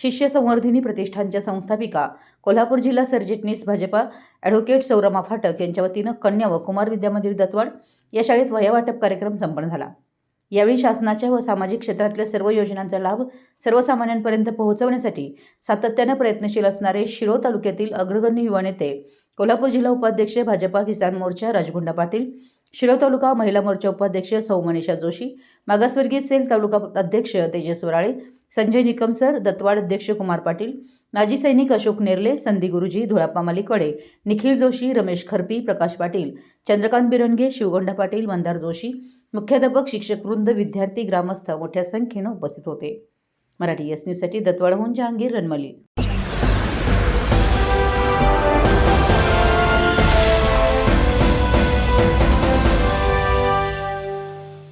शिष्य संवर्धिनी प्रतिष्ठानच्या संस्थापिका, कोल्हापूर जिल्हा सरचिटणीस भाजपा ॲडव्होकेट सौरमा फाटक यांच्या वतीनं कन्या व कुमार विद्यामंदिर दत्तवाड या शाळेत वह्या वाटप कार्यक्रम संपन्न झाला। यावेळी शासनाच्या व सामाजिक क्षेत्रातल्या सर्व योजनांचा लाभ सर्वसामान्यांपर्यंत पोहोचवण्यासाठी सातत्याने प्रयत्नशील असणारे शिरोळ तालुक्यातील अग्रगण्य युवा नेते, कोल्हापूर जिल्हा उपाध्यक्ष भाजपा किसान मोर्चा राजगुंडा पाटील, शिरोळ तालुका महिला मोर्चा उपाध्यक्ष सौ मनीषा जोशी, मागासवर्गीय सेल तालुका अध्यक्ष तेजस वराळे, संजय निकमसर, दत्तवाड अध्यक्ष कुमार पाटील, माजी सैनिक अशोक नेरले, संधी गुरुजी, धुळाप्पा मालिकवाडे, निखिल जोशी, रमेश खरपी, प्रकाश पाटील, चंद्रकांत बिरंगे, शिवगोंडा पाटील, मंदार जोशी, मुख्याध्यापक, शिक्षकवृंद, विद्यार्थी, ग्रामस्थ मोठ्या संख्येने उपस्थित होते। मराठी एस न्यूजसाठी दत्तवाडहून जहांगीर रनमली।